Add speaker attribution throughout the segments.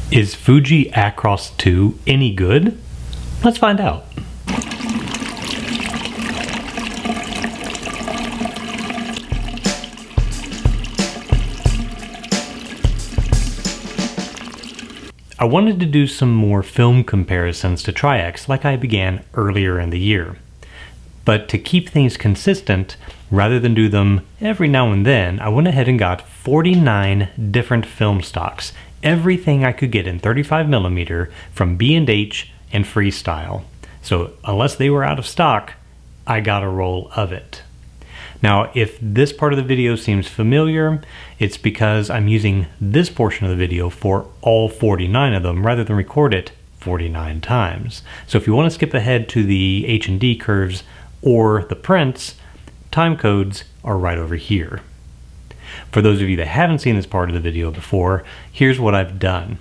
Speaker 1: Is Fuji Acros II any good? Let's find out. I wanted to do some more film comparisons to Tri-X like I began earlier in the year. But to keep things consistent, rather than do them every now and then, I went ahead and got 49 different film stocks, everything I could get in 35mm from B&H and Freestyle. So unless they were out of stock, I got a roll of it. Now, if this part of the video seems familiar, it's because I'm using this portion of the video for all 49 of them rather than record it 49 times. So if you want to skip ahead to the H&D curves or the prints, time codes are right over here. For those of you that haven't seen this part of the video before, here's what I've done.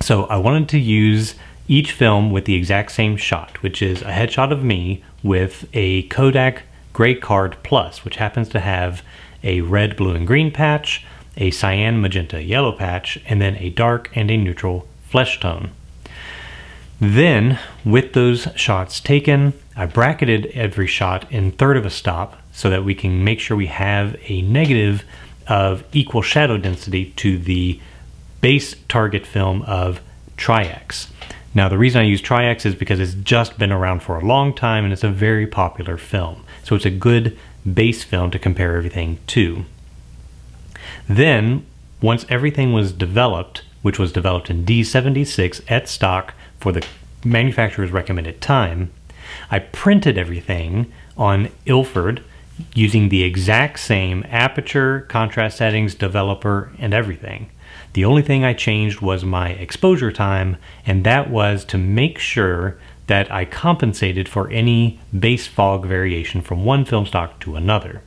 Speaker 1: So I wanted to use each film with the exact same shot, which is a headshot of me with a Kodak Gray Card Plus, which happens to have a red, blue, and green patch, a cyan, magenta, yellow patch, and then a dark and a neutral flesh tone. Then, with those shots taken, I bracketed every shot in third of a stop so that we can make sure we have a negative of equal shadow density to the base target film of Tri-X. Now, the reason I use Tri-X is because it's just been around for a long time and it's a very popular film. So it's a good base film to compare everything to. Then, once everything was developed, which was developed in D-76 at stock for the manufacturer's recommended time, I printed everything on Ilford using the exact same aperture, contrast settings, developer, and everything. The only thing I changed was my exposure time, and that was to make sure that I compensated for any base fog variation from one film stock to another.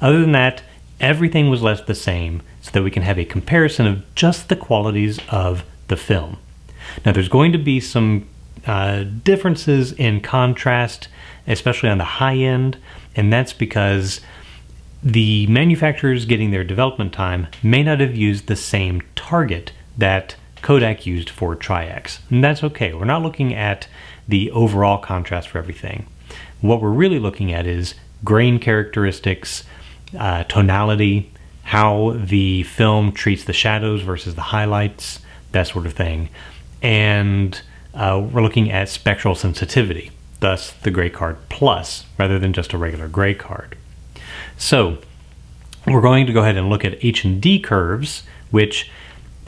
Speaker 1: Other than that, everything was left the same so that we can have a comparison of just the qualities of the film. Now, there's going to be some differences in contrast, especially on the high end, and that's because the manufacturers getting their development time may not have used the same target that Kodak used for Tri-X. And that's okay. We're not looking at the overall contrast for everything. What we're really looking at is grain characteristics, tonality, how the film treats the shadows versus the highlights, that sort of thing. And we're looking at spectral sensitivity, thus the Gray Card Plus, rather than just a regular gray card. So we're going to go ahead and look at H&D curves, which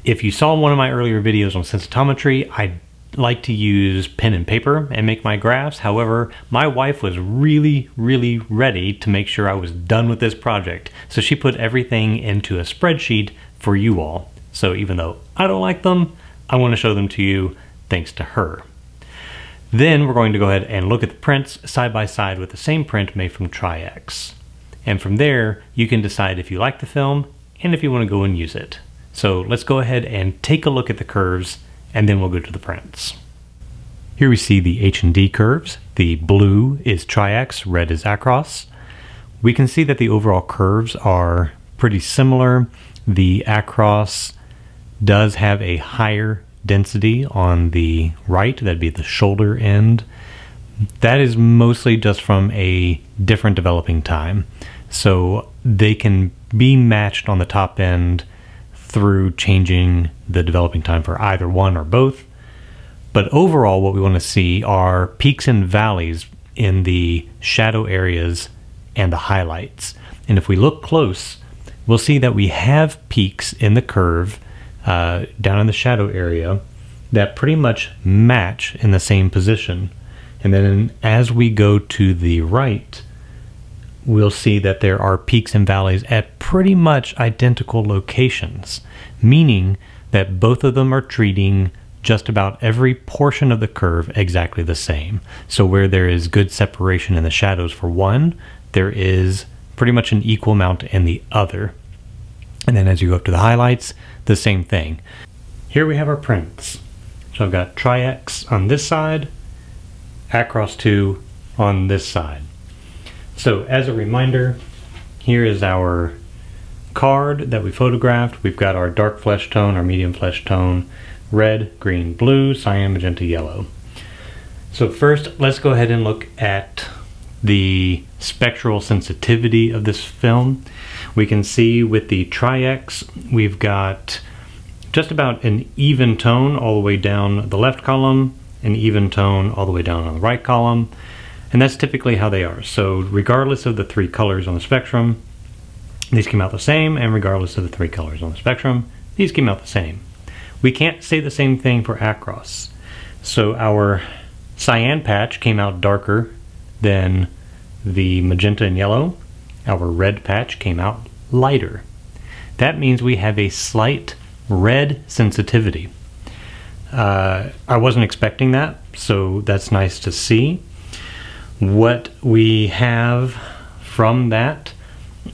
Speaker 1: if you saw one of my earlier videos on sensitometry, I like to use pen and paper and make my graphs. However, my wife was really ready to make sure I was done with this project. So she put everything into a spreadsheet for you all. So even though I don't like them, I want to show them to you thanks to her. Then we're going to go ahead and look at the prints side by side with the same print made from Tri-X. And from there, you can decide if you like the film and if you want to go and use it. So let's go ahead and take a look at the curves, and then we'll go to the prints. Here we see the H&D curves. The blue is Tri-X, red is Acros. We can see that the overall curves are pretty similar. The Acros does have a higher density on the right, that'd be the shoulder end. That is mostly just from a different developing time. So they can be matched on the top end through changing the developing time for either one or both. But overall, what we want to see are peaks and valleys in the shadow areas and the highlights. And if we look close, we'll see that we have peaks in the curve down in the shadow area that pretty much match in the same position. And then as we go to the right, we'll see that there are peaks and valleys at pretty much identical locations, meaning that both of them are treating just about every portion of the curve exactly the same. So where there is good separation in the shadows for one, there is pretty much an equal amount in the other. And then as you go up to the highlights, the same thing. Here we have our prints. So I've got Tri-X on this side, Acros II on this side. So as a reminder, here is our card that we photographed, we've got our dark flesh tone, our medium flesh tone, red, green, blue, cyan, magenta, yellow. So first, let's go ahead and look at the spectral sensitivity of this film. We can see with the Tri-X, we've got just about an even tone all the way down the left column, an even tone all the way down on the right column, and that's typically how they are. So regardless of the three colors on the spectrum, these came out the same, and regardless of the three colors on the spectrum, these came out the same. We can't say the same thing for Acros. So our cyan patch came out darker than the magenta and yellow. Our red patch came out lighter. That means we have a slight red sensitivity. I wasn't expecting that, so that's nice to see. What we have from that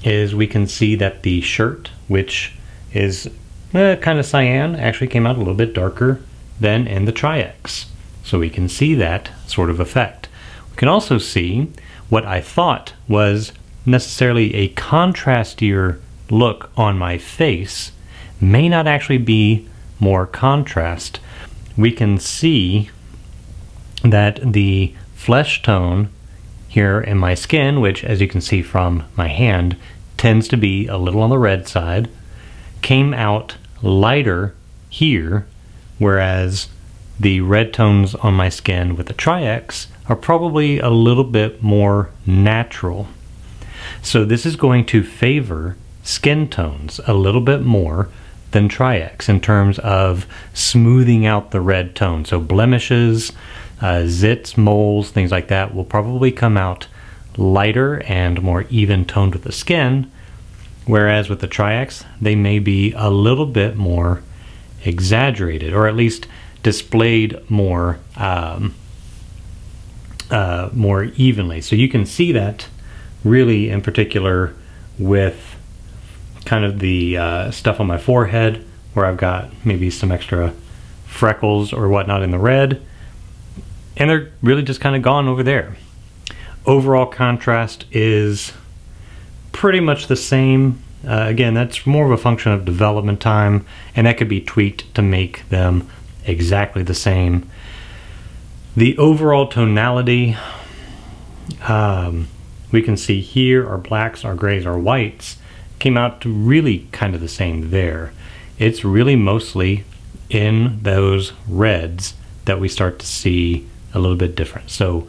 Speaker 1: is we can see that the shirt, which is kind of cyan, actually came out a little bit darker than in the Tri-X. So we can see that sort of effect. We can also see what I thought was necessarily a contrastier look on my face may not actually be more contrast. We can see that the flesh tone here in my skin, which as you can see from my hand, tends to be a little on the red side, came out lighter here, whereas the red tones on my skin with the Tri-X are probably a little bit more natural. So this is going to favor skin tones a little bit more than Tri-X in terms of smoothing out the red tone. So blemishes, zits, moles, things like that will probably come out lighter and more even toned with the skin, whereas with the Tri-X they may be a little bit more exaggerated, or at least displayed more more evenly. So you can see that really in particular with kind of the stuff on my forehead where I've got maybe some extra freckles or whatnot in the red, and they're really just kind of gone over there. Overall contrast is pretty much the same. Again, that's more of a function of development time, and that could be tweaked to make them exactly the same. The overall tonality, we can see here our blacks, our grays, our whites came out to really kind of the same there. It's really mostly in those reds that we start to see a little bit different. So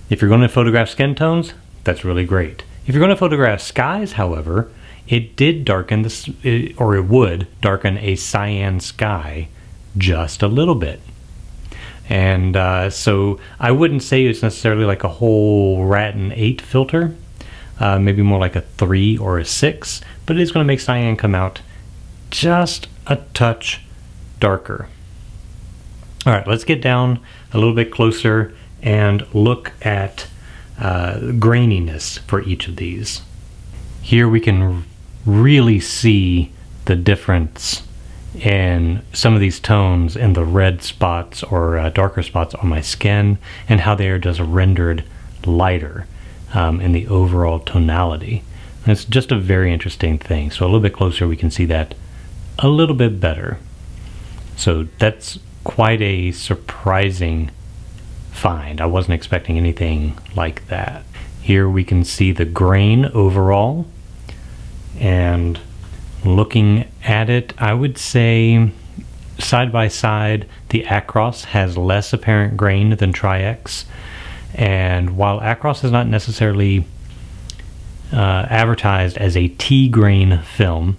Speaker 1: if you're going to photograph skin tones, that's really great. If you're going to photograph skies, however, it did darken this, or it would darken a cyan sky just a little bit. And so I wouldn't say it's necessarily like a whole rat and 8 filter, maybe more like a 3 or a 6, but it is going to make cyan come out just a touch darker. All right, let's get down a little bit closer and look at graininess for each of these. Here we can really see the difference in some of these tones in the red spots or darker spots on my skin, and how they are just rendered lighter in the overall tonality. And it's just a very interesting thing. So a little bit closer we can see that a little bit better. So that's quite a surprising find. I wasn't expecting anything like that. Here we can see the grain overall, and looking at it, I would say side by side the Acros has less apparent grain than Tri-X, and while Acros is not necessarily advertised as a T grain film,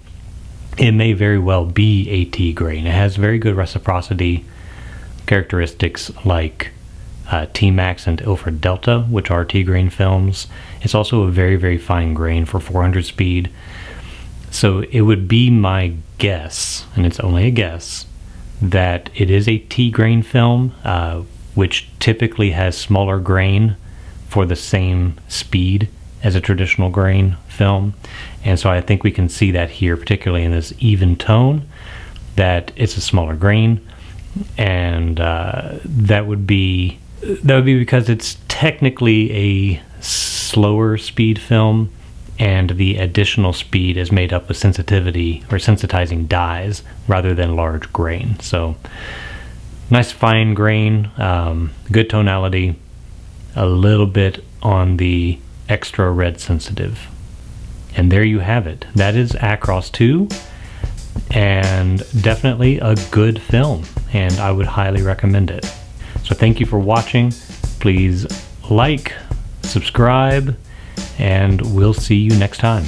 Speaker 1: it may very well be a T grain. It has very good reciprocity characteristics like T-Max and Ilford Delta, which are T grain films. It's also a very, very fine grain for 400 speed. So it would be my guess, and it's only a guess, that it is a T grain film, which typically has smaller grain for the same speed as a traditional grain film. And so I think we can see that here, particularly in this even tone, that it's a smaller grain, and that would be because it's technically a slower speed film, and the additional speed is made up with sensitivity or sensitizing dyes rather than large grain. So nice fine grain, good tonality, a little bit on the extra red sensitive. And there you have it. That is Acros II, and definitely a good film, and I would highly recommend it. So thank you for watching. Please like, subscribe, and we'll see you next time.